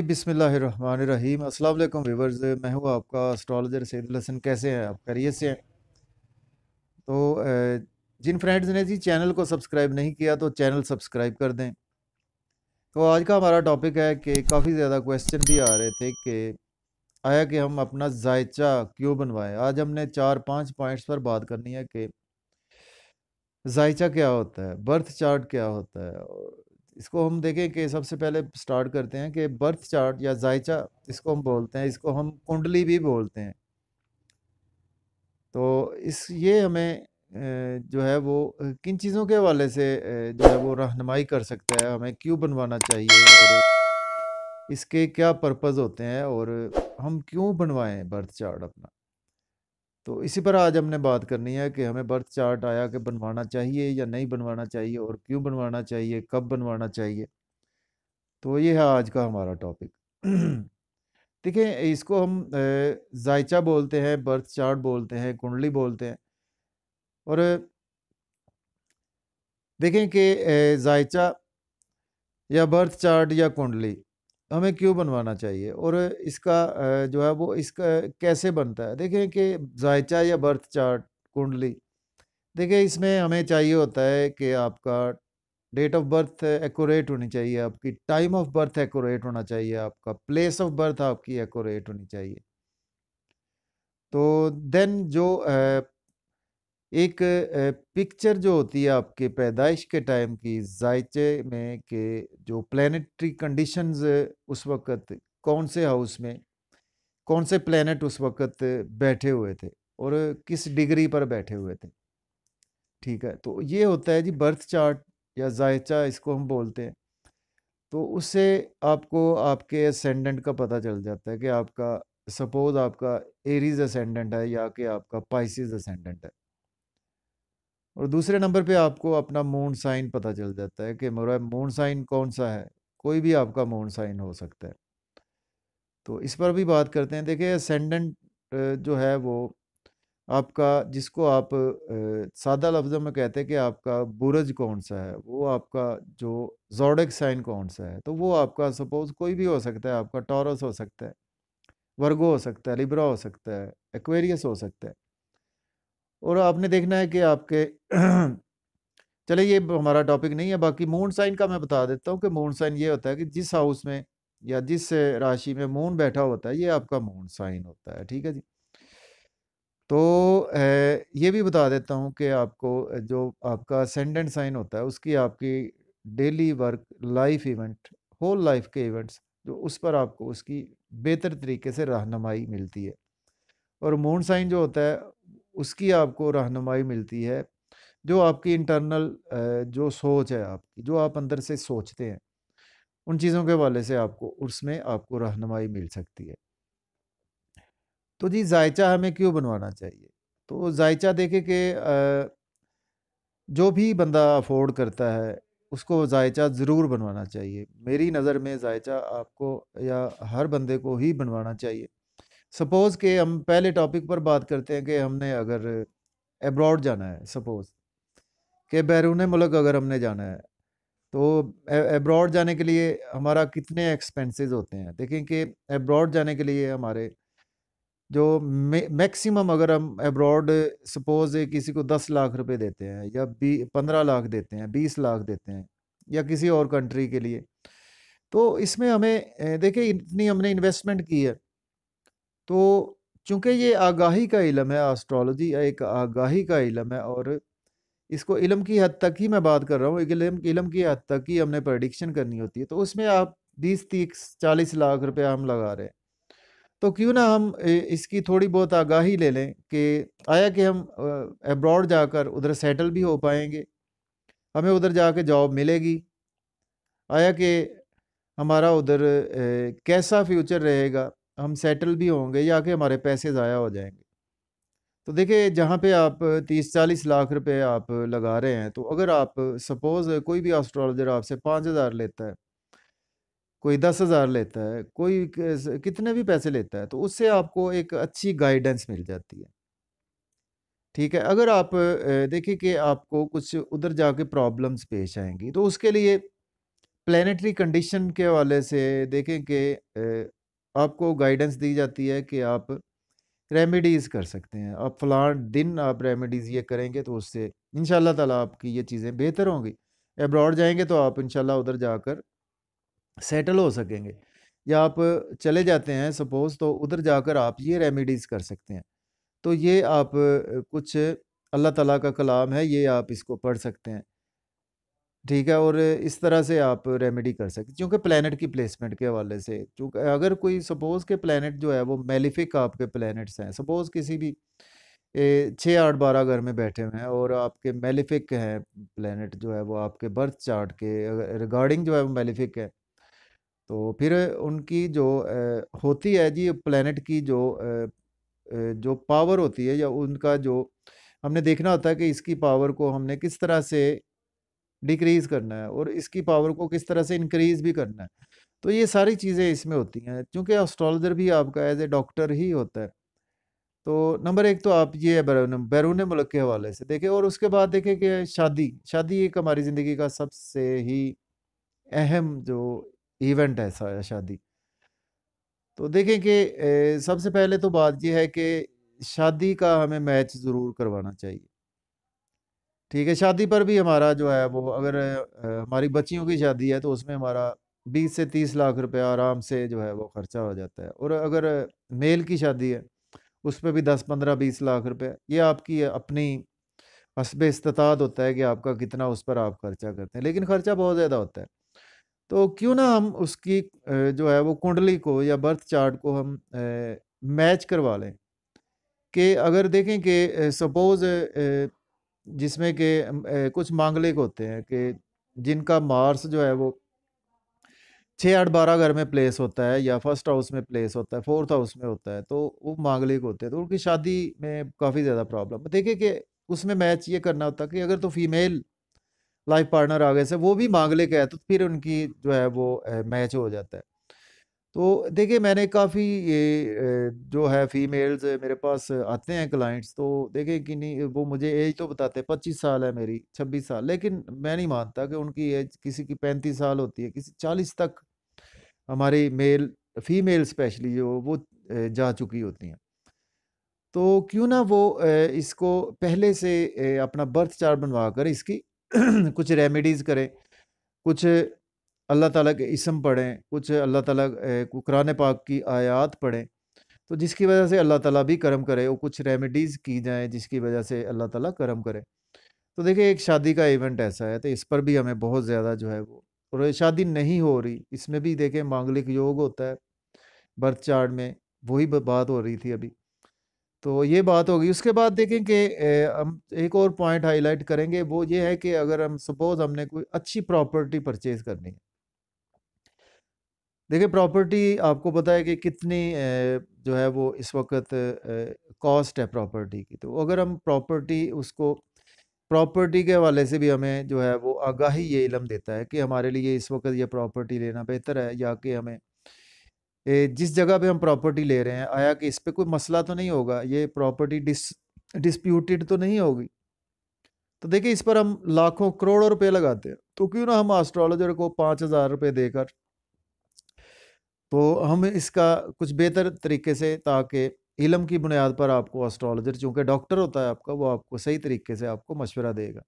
बिस्मिल्लाहिर्रहमानिर्रहीम। अस्सलाम वालेकुम व्यूअर्स, मैं हूँ आपका एस्ट्रोलॉजर सैयदुल हसन। कैसे हैं आप? खैरियत से हैं? तो जिन फ्रेंड्स ने जी चैनल को सब्सक्राइब नहीं किया तो चैनल सब्सक्राइब कर दें। तो आज का हमारा टॉपिक है कि काफ़ी ज़्यादा क्वेश्चन भी आ रहे थे कि आया कि हम अपना जायचा क्यों बनवाएं। आज हमने 4-5 पॉइंट्स पर बात करनी है कि जायचा क्या होता है, बर्थ चार्ट क्या होता है। और इसको हम देखें कि सबसे पहले स्टार्ट करते हैं कि बर्थ चार्ट या जायचा इसको हम बोलते हैं, इसको हम कुंडली भी बोलते हैं। तो ये हमें जो है वो किन चीज़ों के हवाले से जो है वो रहनुमाई कर सकता है, हमें क्यों बनवाना चाहिए और इसके क्या पर्पज़ होते हैं और हम क्यों बनवाएं बर्थ चार्ट अपना। तो इसी पर आज हमने बात करनी है कि हमें बर्थ चार्ट आया कि बनवाना चाहिए या नहीं बनवाना चाहिए और क्यों बनवाना चाहिए, कब बनवाना चाहिए। तो ये है आज का हमारा टॉपिक। देखिए, इसको हम जायचा बोलते हैं, बर्थ चार्ट बोलते हैं, कुंडली बोलते हैं। और देखें कि जायचा या बर्थ चार्ट या कुंडली हमें क्यों बनवाना चाहिए और इसका जो है वो इसका कैसे बनता है। देखें कि जायचा या बर्थ चार्ट, कुंडली, देखिए इसमें हमें चाहिए होता है कि आपका डेट ऑफ बर्थ एक्यूरेट होनी चाहिए, आपकी टाइम ऑफ बर्थ एक्यूरेट होना चाहिए, आपका प्लेस ऑफ बर्थ आपकी एक्यूरेट होनी चाहिए। तो देन जो एक पिक्चर जो होती है आपके पैदाइश के टाइम की जायचे में कि जो प्लानिटरी कंडीशंस उस वक़्त कौन से हाउस में कौन से प्लैनेट उस वक़्त बैठे हुए थे और किस डिग्री पर बैठे हुए थे। ठीक है, तो ये होता है जी बर्थ चार्ट या जायचा इसको हम बोलते हैं। तो उससे आपको आपके असेंडेंट का पता चल जाता है कि आपका सपोज़ आपका एरीज़ असेंडेंट है या कि आपका पाइसेस असेंडेंट है। और दूसरे नंबर पे आपको अपना मून साइन पता चल जाता है कि मेरा मून साइन कौन सा है। कोई भी आपका मून साइन हो सकता है। तो इस पर भी बात करते हैं। देखिए असेंडेंट जो है वो आपका, जिसको आप सादा लफ्ज़ों में कहते हैं कि आपका बुर्ज कौन सा है, वो आपका जो ज़ोडिएक साइन कौन सा है। तो वो आपका सपोज़ कोई भी हो सकता है, आपका टॉरस हो सकता है, वर्गो हो सकता है, लिब्रा हो सकता है, एक्वेरियस हो सकता है। और आपने देखना है कि आपके चलिए ये हमारा टॉपिक नहीं है। बाकी मून साइन का मैं बता देता हूँ कि मून साइन ये होता है कि जिस हाउस में या जिस राशि में मून बैठा होता है, ये आपका मून साइन होता है। ठीक है जी। तो ये भी बता देता हूँ कि आपको जो आपका असेंडेंट साइन होता है उसकी आपकी daily work life event, whole life के इवेंट्स जो उस पर आपको उसकी बेहतर तरीके से रहनुमाई मिलती है। और मून साइन जो होता है उसकी आपको रहनुमाई मिलती है जो आपकी इंटरनल जो सोच है आपकी, जो आप अंदर से सोचते हैं, उन चीज़ों के हवाले से आपको उसमें आपको रहनुमाई मिल सकती है। तो जी जायचा हमें क्यों बनवाना चाहिए? तो जायचा देखें कि जो भी बंदा अफोर्ड करता है उसको जायचा ज़रूर बनवाना चाहिए। मेरी नज़र में जायचा आपको या हर बंदे को ही बनवाना चाहिए। सपोज़ कि हम पहले टॉपिक पर बात करते हैं कि हमने अगर अब्रॉड जाना है, सपोज़ कि बैरून मुल्क अगर हमने जाना है, तो अब्रॉड जाने के लिए हमारा कितने एक्सपेंसेस होते हैं। देखें कि अब्रॉड जाने के लिए हमारे जो मैक्सिमम अगर हम अब्रॉड सपोज़ किसी को 10 लाख रुपए देते हैं या 15 लाख देते हैं, 20 लाख देते हैं या किसी और कंट्री के लिए, तो इसमें हमें देखिए इतनी हमने इन्वेस्टमेंट की है। तो चूँकि ये आगाही का इल्म है, एस्ट्रोलॉजी एक आगाही का इल्म है और इसको इल्म की हद तक ही मैं बात कर रहा हूँ। एक इल्म की हद तक ही हमने प्रेडिक्शन करनी होती है। तो उसमें आप 20-30-40 लाख रुपया हम लगा रहे हैं। तो क्यों ना हम इसकी थोड़ी बहुत आगाही ले लें कि आया कि हम अब्रॉड जाकर उधर सेटल भी हो पाएँगे, हमें उधर जाके जॉब मिलेगी। आया कि हमारा उधर कैसा फ्यूचर रहेगा, हम सेटल भी होंगे या कि हमारे पैसे ज़ाया हो जाएँगे। तो देखिए जहाँ पे आप 30-40 लाख रुपए आप लगा रहे हैं, तो अगर आप सपोज़ कोई भी एस्ट्रोलॉजर आपसे 5,000 लेता है, कोई 10,000 लेता है, कोई कितने भी पैसे लेता है, तो उससे आपको एक अच्छी गाइडेंस मिल जाती है। ठीक है, अगर आप देखिए कि आपको कुछ उधर जाके प्रॉब्लम्स पेश आएँगी, तो उसके लिए प्लैनेटरी कंडीशन के हवाले से देखें कि आपको गाइडेंस दी जाती है कि आप रेमेडीज़ कर सकते हैं। आप फ़लाँ दिन आप रेमेडीज़ ये करेंगे तो उससे इंशाअल्लाह ताला आपकी ये चीज़ें बेहतर होंगी। अब्रॉड जाएँगे तो आप इंशाअल्लाह उधर जाकर सेटल हो सकेंगे, या आप चले जाते हैं सपोज़, तो उधर जाकर आप ये रेमेडीज़ कर सकते हैं। तो ये आप कुछ अल्लाह ताला का कलाम है, ये आप इसको पढ़ सकते हैं, ठीक है? और इस तरह से आप रेमेडी कर सकते हैं, क्योंकि प्लैनेट की प्लेसमेंट के हवाले से, चूँकि अगर कोई सपोज़ के प्लैनेट जो है वो मेलेफिक आपके प्लैनेट्स हैं, सपोज़ किसी भी 6, 8, 12 घर में बैठे हुए हैं और आपके मेलेफिक हैं प्लैनेट जो है वो आपके बर्थ चार्ट के रिगार्डिंग जो है वो मेलेफिक है, तो फिर उनकी जो होती है जी प्लैनेट की जो पावर होती है, या उनका जो हमने देखना होता है कि इसकी पावर को हमने किस तरह से डिक्रीज़ करना है और इसकी पावर को किस तरह से इंक्रीज़ भी करना है। तो ये सारी चीज़ें इसमें होती हैं, चूँकि एस्ट्रोलॉजर भी आपका एज़ ए डॉक्टर ही होता है। तो नंबर 1 तो आप ये बैरून मुल्क के हवाले से देखें, और उसके बाद देखें कि शादी एक हमारी ज़िंदगी का सबसे ही अहम जो इवेंट ऐसा है शादी। तो देखें कि सबसे पहले तो बात ये है कि शादी का हमें मैच ज़रूर करवाना चाहिए। ठीक है, शादी पर भी हमारा जो है वो अगर हमारी बच्चियों की शादी है तो उसमें हमारा 20 से 30 लाख रुपया आराम से जो है वो खर्चा हो जाता है, और अगर मेल की शादी है उस पे भी 10, 15, 20 लाख रुपए, ये आपकी अपनी हस्बे इस्तात होता है कि आपका कितना उस पर आप खर्चा करते हैं, लेकिन खर्चा बहुत ज़्यादा होता है। तो क्यों ना हम उसकी जो है वो कुंडली को या बर्थ चार्ट को हम मैच करवा लें, कि अगर देखें कि सपोज़ जिसमें कि कुछ मांगलिक होते हैं कि जिनका मार्स जो है वो 6, 8, 12 घर में प्लेस होता है, या फर्स्ट हाउस में प्लेस होता है, फोर्थ हाउस में होता है, तो वो मांगलिक होते हैं, तो उनकी शादी में काफ़ी ज़्यादा प्रॉब्लम देखिए कि उसमें मैच ये करना होता है कि अगर तो फीमेल लाइफ पार्टनर आगे से वो भी मांगलिक है तो फिर उनकी जो है वो मैच हो जाता है। तो देखिए मैंने काफ़ी ये जो है फीमेल्स मेरे पास आते हैं क्लाइंट्स, तो देखिए कि नहीं वो मुझे एज तो बताते हैं 25 साल है मेरी, 26 साल, लेकिन मैं नहीं मानता कि उनकी एज किसी की 35 साल होती है, किसी 40 तक हमारी फीमेल स्पेशली जो वो जा चुकी होती हैं। तो क्यों ना वो इसको पहले से अपना बर्थ चार्ट बनवा कर इसकी कुछ रेमेडीज़ करें, कुछ अल्लाह ताला के इस्म पढ़ें, कुछ अल्लाह ताला कुरान पाक की आयत पढ़ें, तो जिसकी वजह से अल्लाह ताला भी करम करे, और कुछ रेमेडीज़ की जाएँ जिसकी वजह से अल्लाह ताला करम करे। तो देखिए एक शादी का इवेंट ऐसा है, तो इस पर भी हमें बहुत ज़्यादा जो है वो, और शादी नहीं हो रही, इसमें भी देखें मांगलिक योग होता है बर्थ चार्ट में, वही बात हो रही थी अभी। तो ये बात होगी, उसके बाद देखें कि हम एक और पॉइंट हाईलाइट करेंगे, वो ये है कि अगर हम सपोज़ हमने कोई अच्छी प्रॉपर्टी परचेज़ करनी है। देखिए प्रॉपर्टी आपको पता है कि कितनी जो है वो इस वक़्त कॉस्ट है प्रॉपर्टी की। तो अगर हम प्रॉपर्टी के हवाले से भी हमें जो है वो आगाही ये इल्म देता है कि हमारे लिए इस वक़्त ये प्रॉपर्टी लेना बेहतर है, या कि हमें जिस जगह पे हम प्रॉपर्टी ले रहे हैं, आया कि इस पे कोई मसला तो नहीं होगा, ये प्रॉपर्टी डिस्प्यूटेड तो नहीं होगी। तो देखिए इस पर हम लाखों करोड़ों रुपए लगाते हैं, तो क्यों ना हम एस्ट्रोलॉजर को 5,000 रुपए देकर, तो हम इसका कुछ बेहतर तरीके से, ताकि इल्म की बुनियाद पर आपको एस्ट्रोलॉजर चूँकि डॉक्टर होता है आपका, वो आपको सही तरीके से आपको मशवरा देगा।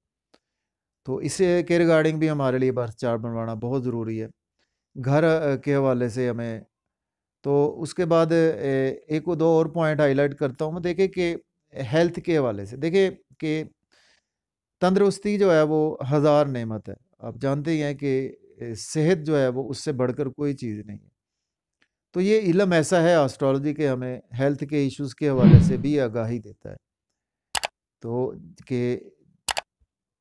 तो इसे के रिगार्डिंग भी हमारे लिए बर्थ चार्ट बनवाना बहुत ज़रूरी है। घर के हवाले से हमें, तो उसके बाद एक दो और पॉइंट हाईलाइट करता हूँ मैं। देखिए कि हेल्थ के हवाले से देखिए कि तंदुरुस्ती जो है वो हज़ार नेमत है। आप जानते ही हैं कि सेहत जो है वो उससे बढ़कर कोई चीज़ नहीं है। तो ये इल्म ऐसा है एस्ट्रोलॉजी के, हमें हेल्थ के इश्यूज़ के हवाले से भी आगाही देता है। तो कि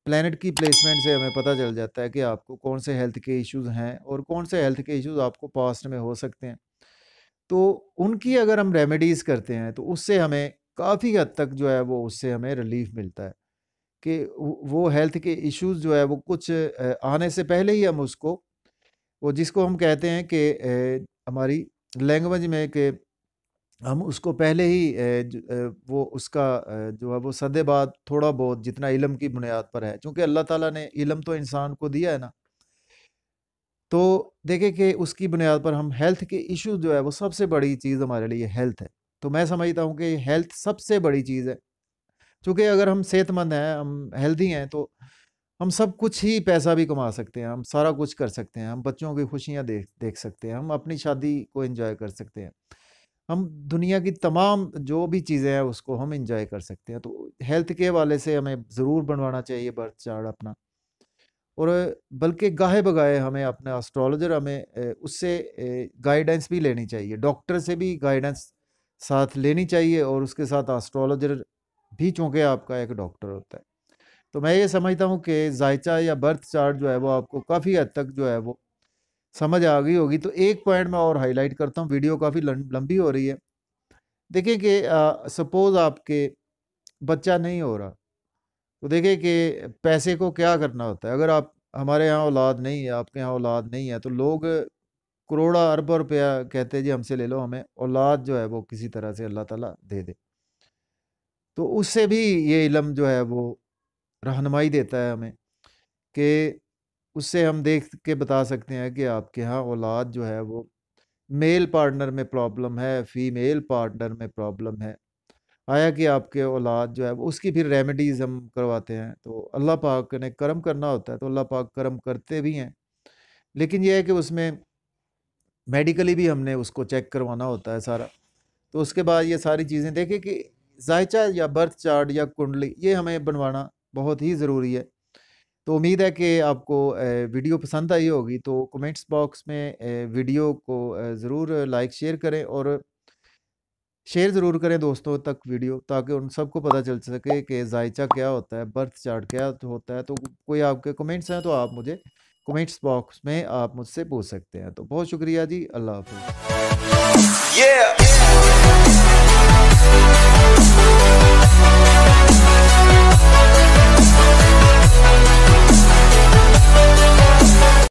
प्लैनेट की प्लेसमेंट से हमें पता चल जाता है कि आपको कौन से हेल्थ के इश्यूज़ हैं और कौन से हेल्थ के इश्यूज़ आपको पास्ट में हो सकते हैं। तो उनकी अगर हम रेमेडीज़ करते हैं तो उससे हमें काफ़ी हद तक जो है वो उससे हमें रिलीफ़ मिलता है, कि वो हेल्थ के इश्यूज़ जो है वो कुछ आने से पहले ही हम उसको, वो जिसको हम कहते हैं कि हमारी लैंग्वेज में कि हम उसको पहले ही वो उसका जो है वो सदे-बाद थोड़ा बहुत जितना इल्म की बुनियाद पर है, चूँकि अल्लाह ताला ने इल्म तो इंसान को दिया है ना, तो देखिए कि उसकी बुनियाद पर हम हेल्थ के इश्यू जो है वो सबसे बड़ी चीज़ हमारे लिए हेल्थ है। तो मैं समझता हूँ कि हेल्थ सबसे बड़ी चीज़ है। क्योंकि अगर हम सेहतमंद हैं, हम हेल्दी हैं, तो हम सब कुछ ही पैसा भी कमा सकते हैं, हम सारा कुछ कर सकते हैं, हम बच्चों की खुशियाँ देख देख सकते हैं, हम अपनी शादी को एंजॉय कर सकते हैं, हम दुनिया की तमाम जो भी चीज़ें हैं उसको हम एंजॉय कर सकते हैं। तो हेल्थ के हवाले से हमें ज़रूर बनवाना चाहिए बर्थ चार्ट अपना। और बल्कि गाहे बगाए हमें अपना एस्ट्रोलॉजर हमें उससे गाइडेंस भी लेनी चाहिए, डॉक्टर से भी गाइडेंस साथ लेनी चाहिए, और उसके साथ एस्ट्रोलॉजर भी, चूँकि आपका एक डॉक्टर होता है। तो मैं ये समझता हूँ कि जायचा या बर्थ चार्ट जो है वो आपको काफ़ी हद तक जो है वो समझ आ गई होगी। तो एक पॉइंट मैं और हाईलाइट करता हूँ, वीडियो काफ़ी लंबी हो रही है। देखिए कि सपोज़ आपके बच्चा नहीं हो रहा, तो देखिए कि पैसे को क्या करना होता है। अगर आप, हमारे यहाँ औलाद नहीं है, आपके यहाँ औलाद नहीं है, तो लोग करोड़ा अरबों रुपया कहते हैं जी हमसे ले लो, हमें औलाद जो है वो किसी तरह से अल्लाह ताला दे दे। तो उससे भी ये इल्म जो है वो रहनुमाई देता है हमें, कि उससे हम देख के बता सकते हैं कि आपके यहाँ औलाद जो है वो मेल पार्टनर में प्रॉब्लम है, फीमेल पार्टनर में प्रॉब्लम है, आया कि आपके औलाद जो है वो, उसकी फिर रेमेडीज़ हम करवाते हैं। तो अल्लाह पाक ने करम करना होता है, तो अल्लाह पाक करम करते भी हैं। लेकिन ये है कि उसमें मेडिकली भी हमने उसको चेक करवाना होता है सारा। तो उसके बाद ये सारी चीज़ें देखिए कि जायचा या बर्थ चार्ट या कुंडली ये हमें बनवाना बहुत ही ज़रूरी है। तो उम्मीद है कि आपको वीडियो पसंद आई होगी। तो कमेंट्स बॉक्स में वीडियो को ज़रूर लाइक शेयर करें, और शेयर ज़रूर करें दोस्तों तक वीडियो, ताकि उन सबको पता चल सके कि जायचा क्या होता है, बर्थ चार्ट क्या होता है। तो कोई आपके कमेंट्स हैं तो आप मुझे कमेंट्स बॉक्स में आप मुझसे पूछ सकते हैं। तो बहुत शुक्रिया जी, अल्लाह हाफ़िज़।